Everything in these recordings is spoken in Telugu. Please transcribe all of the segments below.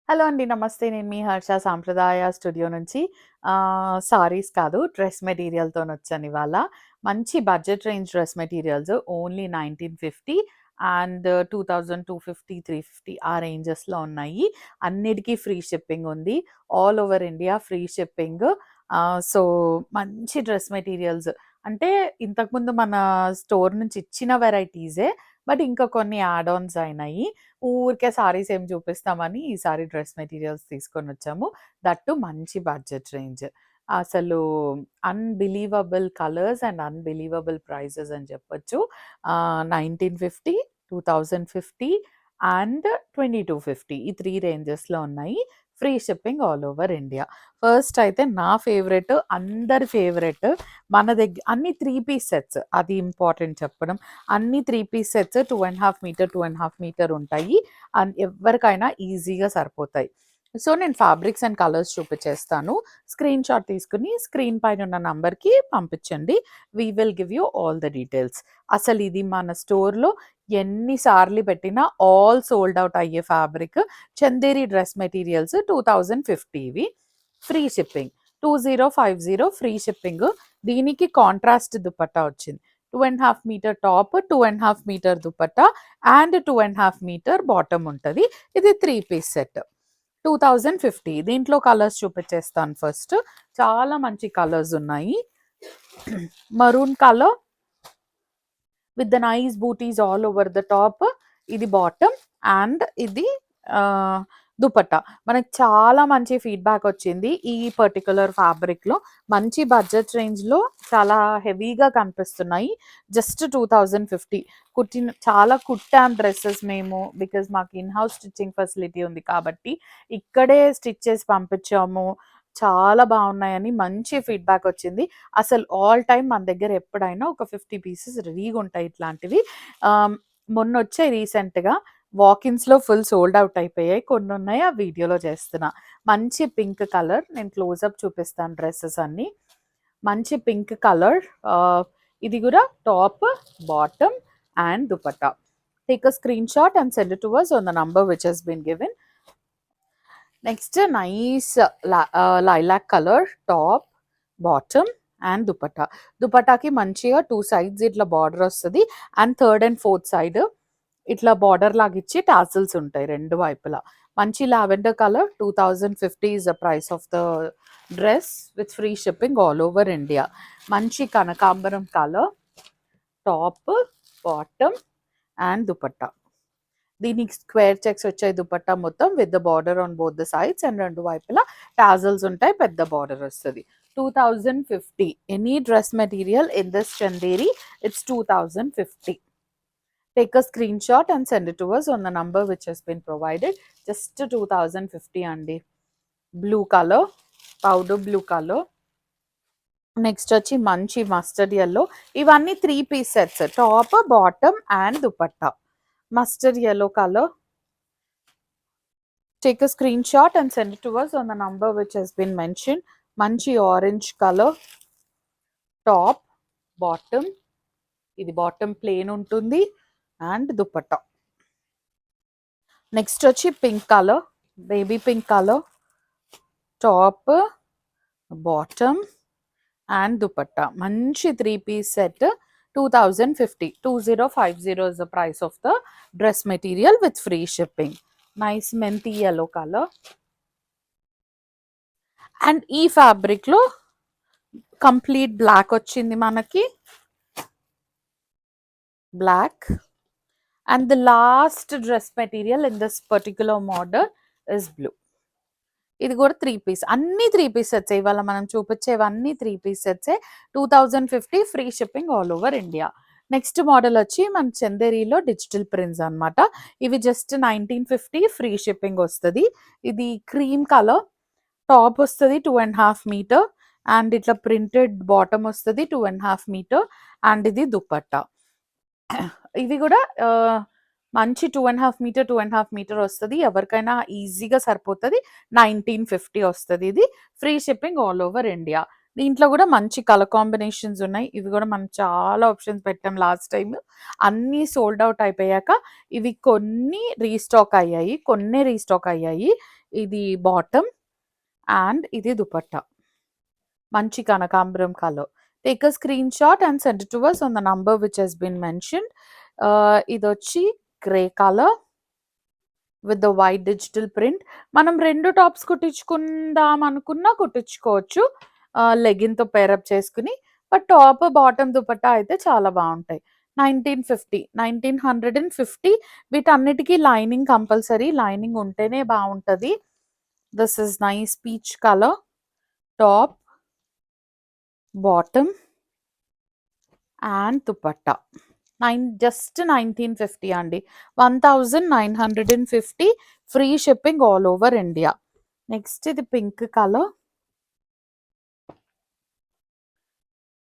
హలో అండి. నమస్తే. నేను మీ హర్ష సాంప్రదాయ స్టూడియో నుంచి. సారీస్ కాదు, డ్రెస్ మెటీరియల్‌తోనొచ్చానివాళ. మంచి budget range dress materials only 1950 and 2250, 350 ఆ రేంజెస్‌లో ఉన్నాయి. అన్నిటికి ఫ్రీ షిప్పింగ్ ఉంది. All over India free shipping. So, మంచి డ్రెస్ మెటీరియల్స్ అంటే ఇంతకుముందు మన స్టోర్ నుంచి ఇచ్చిన వెరైటీసే. బట్ ఇంకా కొన్ని యాడ్ ఆన్స్ అయినాయి. ఊరికే సారీస్ ఏం చూపిస్తామని ఈసారి డ్రెస్ మెటీరియల్స్ తీసుకొనొచ్చాము. దట్ టూ మంచి బడ్జెట్ రేంజ్. అసలు unbelievable colours and unbelievable prices అని చెప్పొచ్చు. 1950, 2050 అండ్ 2250 ఈ 3 రేంజెస్‌లో ఉన్నాయి. Free shipping all over India. First అయితే నా ఫేవరెట్, అందరి ఫేవరెట్ అన్ని 3 పీస్ సెట్స్, అది ఇంపార్టెంట్ చెప్పడం. అన్ని 3 పీస్ సెట్స్ 2½ మీటర్, 2½ మీటర్ ఉంటాయి. ఎవ్వరికైనా ఈజీగా సరిపోతాయి. సో, నేను ఫ్యాబ్రిక్స్ అండ్ కలర్స్ చూపించేస్తాను. స్క్రీన్‌షాట్ తీసుకొని స్క్రీన్ పైన ఉన్న నంబర్‌కి పంపించండి. We will give you all the details. అసలు ఇది మన స్టోర్‌లో ఎన్ని సార్లు పెట్టినా ఆల్ సోల్డ్ ఔట్ అయ్యే ఫ్యాబ్రిక్. చందేరి డ్రెస్ మెటీరియల్స్ 2050 ఇవి. Free shipping. 2050 free shipping. దీనికి కాంట్రాస్ట్ దుపట్టా వచ్చింది. 2½ metre top, 2½ metre dupatta and 2½ metre bottom ఉంటది. ఇది 3 పీస్ సెట్. 2050. దీంట్లో కలర్స్ చూపించేస్తాను ఫస్ట్. చాలా మంచి కలర్స్ ఉన్నాయి. Maroon colour with the nice బూటీస్ ఆల్ ఓవర్ ద టాప్. ఇది బాటమ్ అండ్ ఇది దుపట్టా. మనకు చాలా మంచి ఫీడ్‌బ్యాక్ వచ్చింది ఈ పర్టిక్యులర్ ఫ్యాబ్రిక్‌లో. మంచి బడ్జెట్ రేంజ్‌లో చాలా హెవీగా కనిపిస్తున్నాయి. జస్ట్ 2050. చాలా కుట్టాం డ్రెసెస్ మేము. బికాజ్ మాకు ఇన్ హౌస్ స్టిచ్చింగ్ ఫెసిలిటీ ఉంది కాబట్టి ఇక్కడే స్టిచ్ చేసి పంపించాము. చాలా బాగున్నాయని మంచి ఫీడ్‌బ్యాక్ వచ్చింది. అసలు ఆల్ టైమ్ మన దగ్గర ఎప్పుడైనా ఒక 50 పీసెస్ రెడీగా ఉంటాయి ఇట్లాంటివి. మొన్నొచ్చాయి రీసెంట్‌గా. వాకిన్స్‌లో ఫుల్ సోల్డ్ ఔట్ అయిపోయాయి. కొన్నున్నాయి, ఆ వీడియోలో చేస్తున్నా. మంచి పింక్ కలర్. నేను క్లోజప్ చూపిస్తాను డ్రెసెస్ అన్నీ. మంచి పింక్ కలర్. ఇది కూడా top, bottom and dupatta. Take a screen shot and send it to us on the number which has been given. Next nice lilac colour top, bottom and dupatta. దుపట్టాకి మంచిగా 2 సైడ్స్ ఇట్లా బార్డర్ వస్తది. And third and fourth side ఇట్లా బార్డర్ లాగా ఇచ్చి టాసిల్స్ ఉంటాయి 2 వైపులా. మంచి lavender colour. 2050 is the price of the dress with free shipping all over India. మంచి కనకాంబరం colour top, bottom and dupatta. దీనికి స్క్వేర్ చెక్స్ వచ్చాయి దుపట్టా మొత్తం with the border on both the sides and 2 వైపులా టాజల్స్ ఉంటాయి. పెద్ద బార్డర్ వస్తది. 2050. Any dress material in this Chanderi it's 2050. Take a screenshot and send it to us on the number which has been provided. Just 2050 అండి. Blue colour, powder blue colour. Next వచ్చి మంచి మస్టర్డ్ yellow. ఇవన్నీ 3 piece sets. Top, bottom and dupatta. Mustard yellow color. Take a screenshot and send it to us on the number which has been mentioned. మంచి ఆరెంజ్ కలర్. Top, bottom. ఇది బాటమ్ ప్లేన్ ఉంటుంది అండ్ దుపట్టా. నెక్స్ట్ వచ్చి pink colour, baby pink colour. Top, bottom and dupatta. మంచి 3 piece set. 2050. 2050 is the price of the dress material with free shipping. Nice మెంతి yellow color. అండ్ ఈ ఫ్యాబ్రిక్ లో కంప్లీట్ బ్లాక్ వచ్చింది మనకి. Black. And the last dress material in this particular model is blue. ఇది కూడా 3 పీస్. అన్ని 3 పీస్ సెట్స్. ఇవాళ మనం చూపించేవన్నీ 3 పీస్ సెట్సే. 2050 free shipping all over India. Next model వచ్చి మన చందేరిలో డిజిటల్ ప్రింట్స్ అన్నమాట. ఇవి జస్ట్ 1950 ఫ్రీ షిప్పింగ్ వస్తుంది. ఇది క్రీమ్ కలర్. టాప్ వస్తుంది 2½ మీటర్ అండ్ ఇట్లా ప్రింటెడ్ బాటమ్ వస్తుంది 2½ మీటర్ అండ్ ఇది దుపట్టా. ఇవి కూడా మంచి 2½ మీటర్, 2½ మీటర్ వస్తుంది. ఎవరికైనా ఈజీగా సరిపోతుంది. 1950 వస్తుంది. ఇది free shipping all over India. దీంట్లో కూడా మంచి కలర్ కాంబినేషన్స్ ఉన్నాయి. ఇవి కూడా మనం చాలా ఆప్షన్స్ పెట్టాం లాస్ట్ టైం. అన్నీ సోల్డ్ అవుట్ అయిపోయాక ఇవి కొన్ని రీస్టాక్ అయ్యాయి. ఇది బాటమ్ అండ్ ఇది దుపట్టా. మంచి కనకాంబరం colour. Take a screen shot and send it to us on the number which has been mentioned. ఇదొచ్చి grey colour with the white digital print. మనం 2 టాప్స్ కుట్టించుకుందాం అనుకున్నా కుట్టించుకోవచ్చు లెగిన్‌తో పేరప్ చేసుకొని. బట్ టాప్, బాటమ్, దుపట్టా అయితే చాలా బావుంటాయి. 1950, 1950 వీటన్నిటికి లైనింగ్ కంపల్సరీ. లైనింగ్ ఉంటేనే బావుంటది. This is nice peach colour. Top, bottom and dupatta. Just 1950 అండి. 1950 free shipping all over India. Next ఇది pink colour.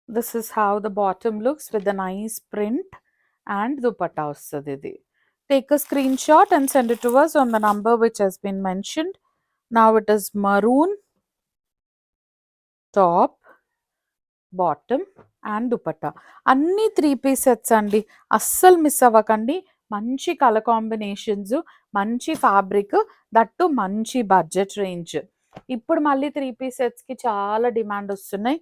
This is how the bottom looks with the nice print and dupatta వస్తది ఇది. Take a screenshot and send it to us on the number which has been mentioned. Now it is maroon top, bottom and dupatta. అన్నీ 3 పీస్ సెట్స్ అండి. అస్సలు మిస్ అవ్వకండి. మంచి కలర్ కాంబినేషన్స్, మంచి ఫ్యాబ్రిక్, దట్టు మంచి బడ్జెట్ రేంజ్. ఇప్పుడు మళ్ళీ 3 పీస్ సెట్స్‌కి చాలా డిమాండ్ వస్తున్నాయి.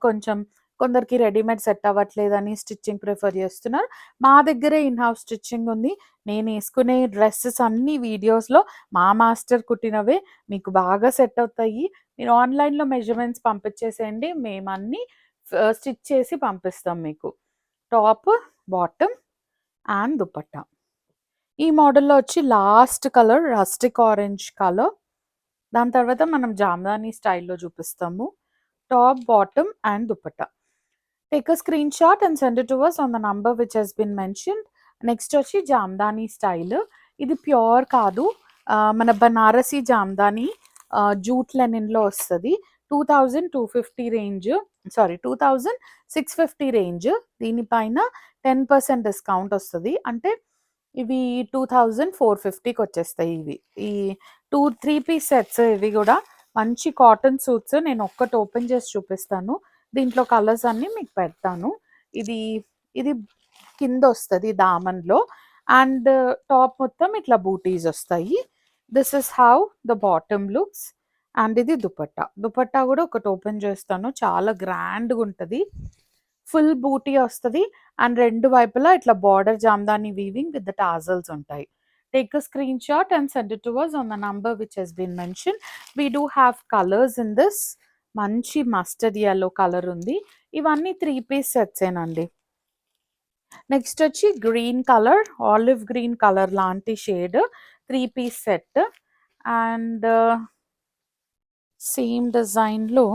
కొంచెం కొందరికి రెడీమేడ్ సెట్ అవ్వట్లేదని స్టిచ్చింగ్ ప్రిఫర్ చేస్తున్నారు. మా దగ్గరే ఇన్ హౌస్ స్టిచ్చింగ్ ఉంది. నేను ఏసుకునే డ్రెసెస్ అన్ని వీడియోస్‌లో మా మాస్టర్ కుట్టినవే మీకు బాగా సెట్ అవుతాయి. మీరు ఆన్‌లైన్‌లో మెజర్‌మెంట్స్ పంపించేసేయండి. మేమన్నీ స్టిచ్ చేసి పంపిస్తాం మీకు. Top, bottom and dupatta. ఈ మోడల్‌లో వచ్చి last colour rustic orange colour. దాని తర్వాత మనం జామ్దాని స్టైల్‌లో చూపిస్తాము. Top, bottom and dupatta. Take a screen shot and send it to us on the number which has been mentioned. Next వచ్చి జామ్దాని స్టైల్. ఇది ప్యూర్ కాదు. మన బనారసి జామ్దాని జూట్ లెనిన్‌లో వస్తది. 2250 రేంజ్, సారీ 2650 రేంజ్. దీనిపైన 10% డిస్కౌంట్ వస్తది. అంటే ఇవి 2450కి వచ్చేస్తాయి ఇవి. ఈ 3 పీస్ సెట్స్ ఇవి గూడా మంచి కాటన్ సూట్స్. నేను ఒక్కటి ఓపెన్ చేసి చూపిస్తాను. దీంట్లో కలర్స్ అన్నీ మీకు పెడతాను. ఇది ఇది కిందొస్తది దామన్‌లో అండ్ టాప్ మొత్తం ఇట్లా బూటీస్ వస్తాయి. This is how the bottom looks and ఇది దుపట్టా. దుపట్టా గూడా ఒకటి ఓపెన్ చేస్తాను. చాలా గ్రాండ్‌గుంటది. ఫుల్ బూటీ వస్తది అండ్ 2 వైపులా ఇట్లా border Jamdani weaving with the tassels ఉంటాయి. Take a screenshot and send it to us on the number which has been mentioned. We do have colors in this. మంచి మస్టర్డ్ యెల్లో కలర్ ఉంది. ఇవన్నీ 3 పీస్ సెట్సేనండి. నెక్స్ట్ వచ్చి green colour, olive green colour లాంటి shade 3 piece set and same డిజైన్‌లో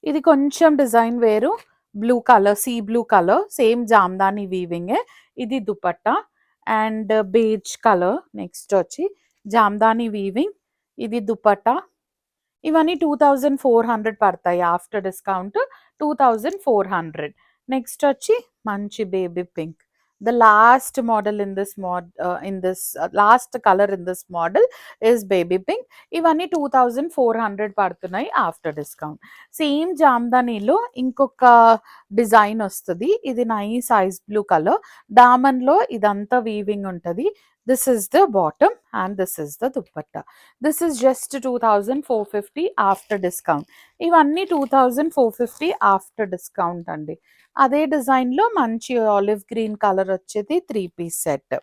ఇది కొంచెం డిజైన్ వేరు. Blue colour, sea blue colour, same Jamdani వీవింగే. ఇది dupatta and beige colour. Next వచ్చి జామ్దాని వీవింగ్. ఇది దుపట్టా. ఇవన్నీ 2400 పడతాయి. After discount 2400. నెక్స్ట్ వచ్చి మంచి baby pink. The last model in this last colour in this model is baby pink. ఇవన్నీ 2400 పడుతున్నాయి ఆఫ్టర్ డిస్కౌంట్. సేమ్ జామ్దానీలో ఇంకొక డిజైన్ వస్తది. ఇది నైస్ ఐస్ బ్లూ కలర్. దామన్‌లో ఇదంతా వీవింగ్ ఉంటది. This is the bottom and this is the dupatta. This is just 2450 after discount. ఇవన్నీ 2450 ఆఫ్టర్ డిస్కౌంట్ అండి. అదే డిజైన్‌లో మంచి ఆలివ్ గ్రీన్ కలర్ వచ్చేది 3 పీస్ సెట్.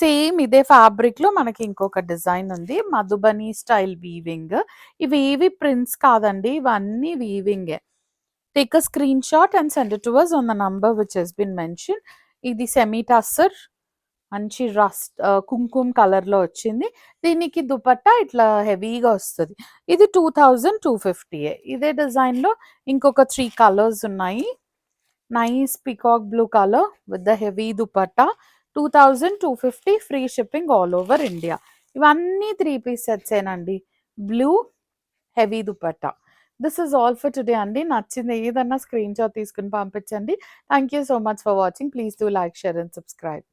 సేమ్ ఇదే ఫ్యాబ్రిక్‌లో మనకి ఇంకొక డిజైన్ ఉంది. Madhubani style weaving. ఇవేవి ప్రింట్స్ కాదండి. ఇవన్నీ వీవింగే. Take a screen shot and send it to us on the number which has been mentioned. ఇది సెమీ టస్సర్ మంచి కుంకుమ కలర్‌లో వచ్చింది. దీనికి దుపట్టా ఇట్లా హెవీగా వస్తది. ఇది 2250. ఇదే డిజైన్‌లో ఇంకొక 3 కలర్స్ ఉన్నాయి. Nice peacock blue colour with the heavy dupatta. 2250 free shipping all over India. ఇవన్నీ 3 పీస్ సెట్సేనండి. Blue, heavy dupatta. This is all for today అండి. నచ్చింది ఏదన్నా స్క్రీన్ షాట్ తీసుకొని పంపించండి. Thank you so much for watching. Please do like, share and subscribe.